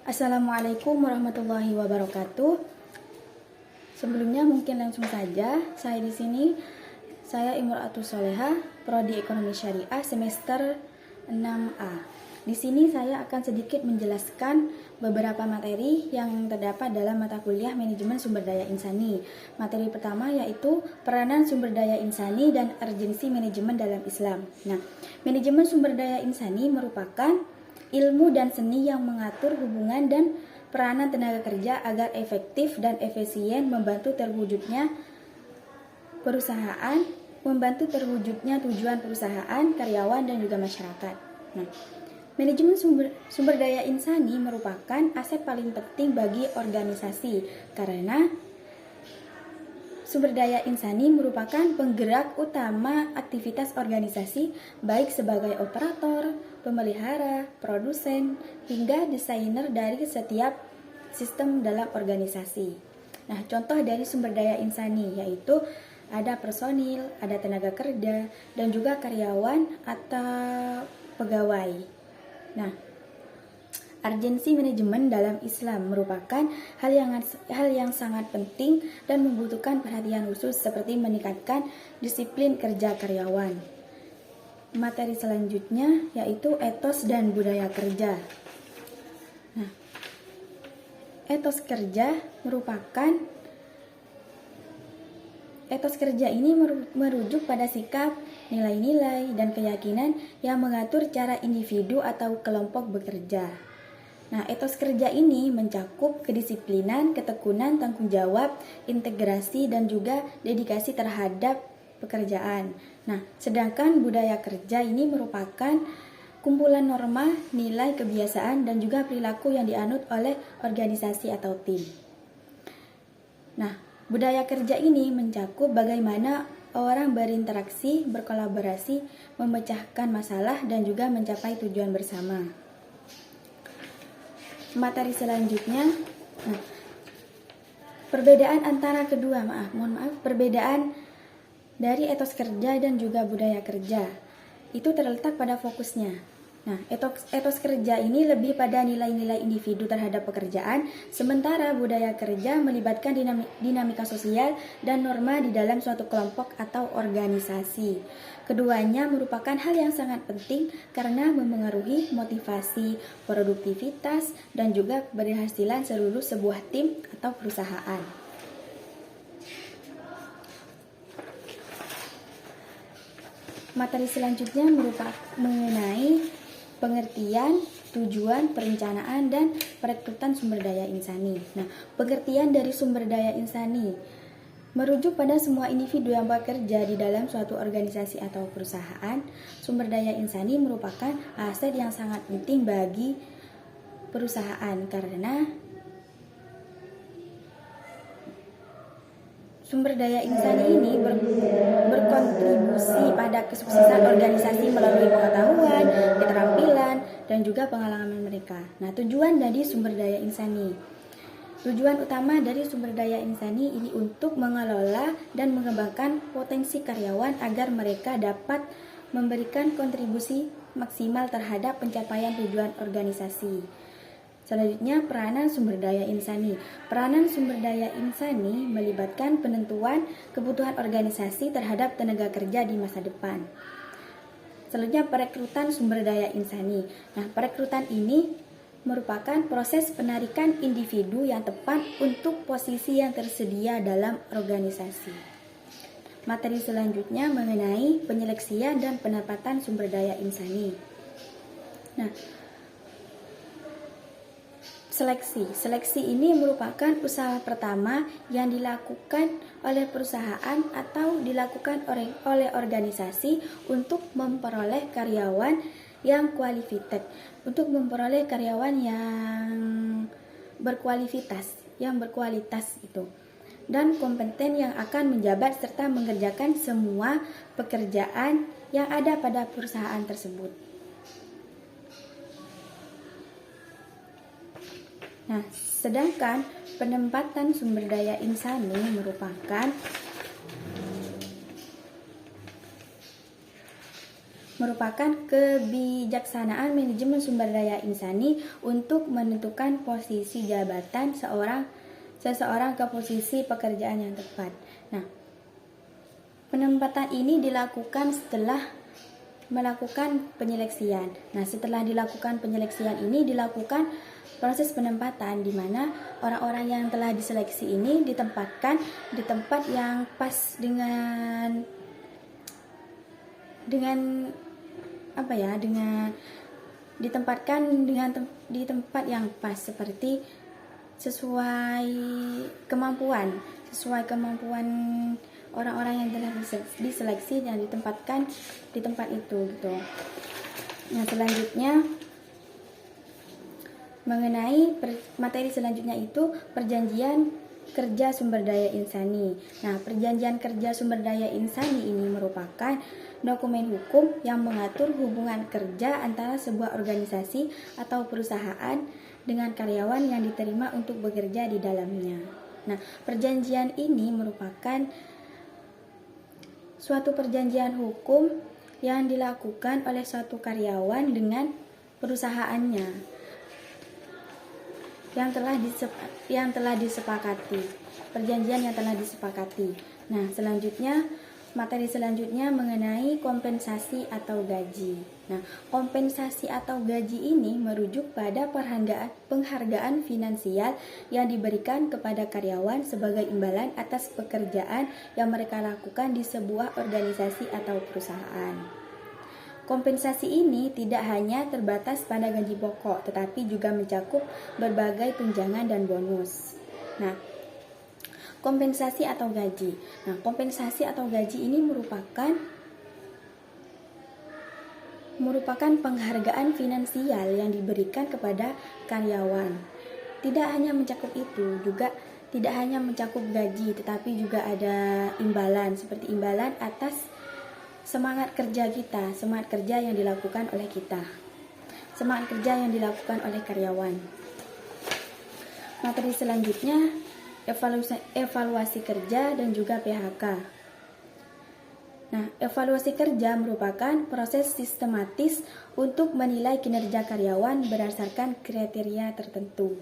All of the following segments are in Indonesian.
Assalamualaikum warahmatullahi wabarakatuh. Sebelumnya mungkin langsung saja, saya di sini Imro'atus Sholehah, Prodi Ekonomi Syariah semester 6A. Di sini saya akan sedikit menjelaskan beberapa materi yang terdapat dalam mata kuliah Manajemen Sumber Daya Insani. Materi pertama yaitu peranan sumber daya insani dan urgensi manajemen dalam Islam. Nah, manajemen sumber daya insani merupakan ilmu dan seni yang mengatur hubungan dan peranan tenaga kerja agar efektif dan efisien membantu terwujudnya tujuan perusahaan, karyawan, dan juga masyarakat. Nah, manajemen sumber daya insani merupakan aset paling penting bagi organisasi karena sumber daya insani merupakan penggerak utama aktivitas organisasi baik sebagai operator, pemelihara, produsen, hingga desainer dari setiap sistem dalam organisasi. Nah, contoh dari sumber daya insani yaitu ada personil, ada tenaga kerja, dan juga karyawan atau pegawai. Nah, urgensi manajemen dalam Islam merupakan hal yang sangat penting dan membutuhkan perhatian khusus seperti meningkatkan disiplin kerja karyawan. Materi selanjutnya yaitu etos dan budaya kerja. Nah, etos kerja ini merujuk pada sikap, nilai-nilai, dan keyakinan yang mengatur cara individu atau kelompok bekerja. Nah, etos kerja ini mencakup kedisiplinan, ketekunan, tanggung jawab, integrasi, dan juga dedikasi terhadap pekerjaan. Nah, sedangkan budaya kerja ini merupakan kumpulan norma, nilai, kebiasaan, dan juga perilaku yang dianut oleh organisasi atau tim. Nah, budaya kerja ini mencakup bagaimana orang berinteraksi, berkolaborasi, memecahkan masalah, dan juga mencapai tujuan bersama. Materi selanjutnya, perbedaan dari etos kerja dan juga budaya kerja itu terletak pada fokusnya. Nah, etos kerja ini lebih pada nilai-nilai individu terhadap pekerjaan, sementara budaya kerja melibatkan dinamika sosial dan norma di dalam suatu kelompok atau organisasi. Keduanya merupakan hal yang sangat penting karena memengaruhi motivasi, produktivitas, dan juga keberhasilan seluruh sebuah tim atau perusahaan. Materi selanjutnya merupakan mengenai pengertian, tujuan, perencanaan, dan perekrutan sumber daya insani. Nah, pengertian dari sumber daya insani merujuk pada semua individu yang bekerja di dalam suatu organisasi atau perusahaan. Sumber daya insani merupakan aset yang sangat penting bagi perusahaan karena sumber daya insani ini berkontribusi pada kesuksesan organisasi melalui pengetahuan, keterampilan, dan juga pengalaman mereka. Nah, tujuan dari sumber daya insani. Tujuan utama dari sumber daya insani ini untuk mengelola dan mengembangkan potensi karyawan agar mereka dapat memberikan kontribusi maksimal terhadap pencapaian tujuan organisasi. Selanjutnya, peranan sumber daya insani. Peranan sumber daya insani melibatkan penentuan kebutuhan organisasi terhadap tenaga kerja di masa depan. Selanjutnya, perekrutan sumber daya insani. Nah, perekrutan ini merupakan proses penarikan individu yang tepat untuk posisi yang tersedia dalam organisasi. Materi selanjutnya mengenai penyeleksian dan penempatan sumber daya insani. Nah, Seleksi ini merupakan usaha pertama yang dilakukan oleh perusahaan atau dilakukan oleh organisasi untuk memperoleh karyawan yang qualified, untuk memperoleh karyawan yang berkualitas itu dan kompeten yang akan menjabat serta mengerjakan semua pekerjaan yang ada pada perusahaan tersebut. Nah, sedangkan penempatan sumber daya insani merupakan merupakan kebijaksanaan manajemen sumber daya insani untuk menentukan posisi jabatan seseorang ke posisi pekerjaan yang tepat. Nah, penempatan ini dilakukan setelah melakukan penyeleksian. Nah, setelah dilakukan penyeleksian ini dilakukan proses penempatan di mana orang-orang yang telah diseleksi ini ditempatkan di tempat yang pas dengan ditempatkan di tempat yang pas seperti sesuai kemampuan orang-orang yang telah diseleksi dan ditempatkan di tempat itu gitu. Nah, selanjutnya mengenai materi selanjutnya itu perjanjian kerja sumber daya insani. Nah, perjanjian kerja sumber daya insani ini merupakan dokumen hukum yang mengatur hubungan kerja antara sebuah organisasi atau perusahaan dengan karyawan yang diterima untuk bekerja di dalamnya. Nah, perjanjian ini merupakan suatu perjanjian hukum yang dilakukan oleh suatu karyawan dengan perusahaannya yang telah disepakati. Perjanjian yang telah disepakati. Nah, materi selanjutnya mengenai kompensasi atau gaji. Nah, kompensasi atau gaji ini merujuk pada penghargaan finansial yang diberikan kepada karyawan sebagai imbalan atas pekerjaan yang mereka lakukan di sebuah organisasi atau perusahaan. Kompensasi ini tidak hanya terbatas pada gaji pokok, tetapi juga mencakup berbagai tunjangan dan bonus. Nah, kompensasi atau gaji. Nah, kompensasi atau gaji ini merupakan penghargaan finansial yang diberikan kepada karyawan. Tidak hanya mencakup itu, juga tidak hanya mencakup gaji, tetapi juga ada imbalan, seperti imbalan atas semangat kerja kita, semangat kerja yang dilakukan oleh kita, semangat kerja yang dilakukan oleh karyawan. Materi selanjutnya evaluasi kerja dan juga PHK. Nah, evaluasi kerja merupakan proses sistematis untuk menilai kinerja karyawan berdasarkan kriteria tertentu.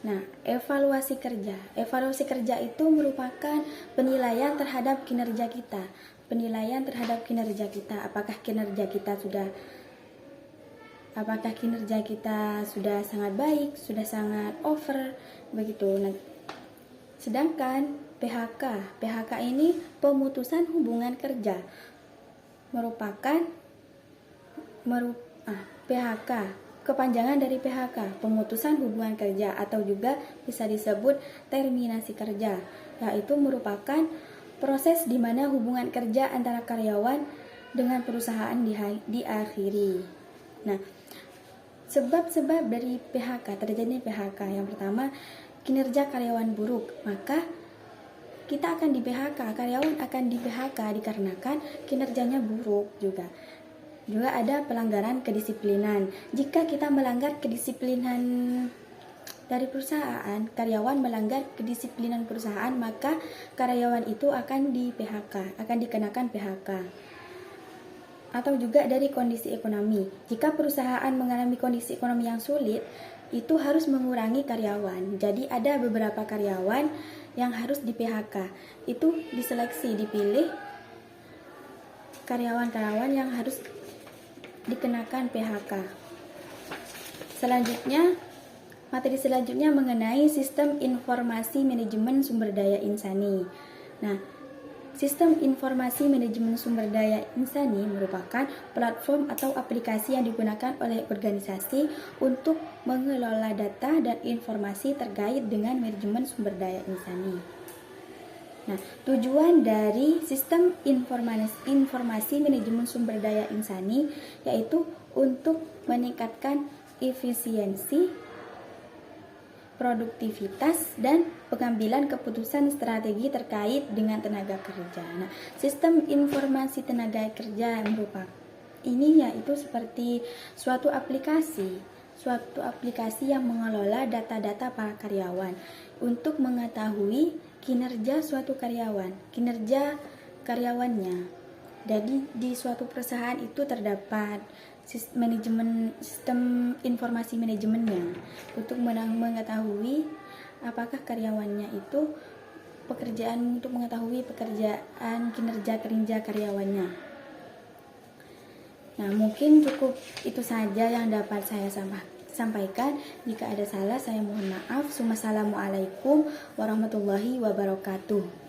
Nah, evaluasi kerja itu merupakan penilaian terhadap kinerja kita. Apakah kinerja kita sudah sangat baik, sudah sangat over begitu. Nah, sedangkan PHK ini pemutusan hubungan kerja merupakan PHK, kepanjangan dari PHK, pemutusan hubungan kerja, atau juga bisa disebut terminasi kerja, yaitu merupakan proses di mana hubungan kerja antara karyawan dengan perusahaan diakhiri. Nah, sebab-sebab dari terjadinya PHK, yang pertama, kinerja karyawan buruk, maka kita akan karyawan akan di PHK dikarenakan kinerjanya buruk juga. Juga ada pelanggaran kedisiplinan. Jika kita melanggar kedisiplinan dari perusahaan, karyawan melanggar kedisiplinan perusahaan, maka karyawan itu akan di PHK, akan dikenakan PHK. Atau juga dari kondisi ekonomi. Jika perusahaan mengalami kondisi ekonomi yang sulit, itu harus mengurangi karyawan. Jadi ada beberapa karyawan yang harus di PHK. Itu diseleksi, dipilih karyawan-karyawan yang harus dikenakan PHK. Materi selanjutnya mengenai sistem informasi manajemen sumber daya insani. Nah, sistem informasi manajemen sumber daya insani merupakan platform atau aplikasi yang digunakan oleh organisasi untuk mengelola data dan informasi terkait dengan manajemen sumber daya insani. Nah, tujuan dari sistem informasi manajemen sumber daya insani yaitu untuk meningkatkan efisiensi, produktivitas, dan pengambilan keputusan strategi terkait dengan tenaga kerja. Nah, sistem informasi tenaga kerja merupakan ini yaitu seperti suatu aplikasi yang mengelola data-data para karyawan untuk mengetahui kinerja suatu karyawannya. Jadi di suatu perusahaan itu terdapat sistem informasi manajemennya untuk mengetahui apakah karyawannya itu untuk mengetahui pekerjaan kinerja karyawannya. Nah, mungkin cukup itu saja yang dapat saya sampaikan. Jika ada salah, saya mohon maaf. Wassalamualaikum warahmatullahi wabarakatuh.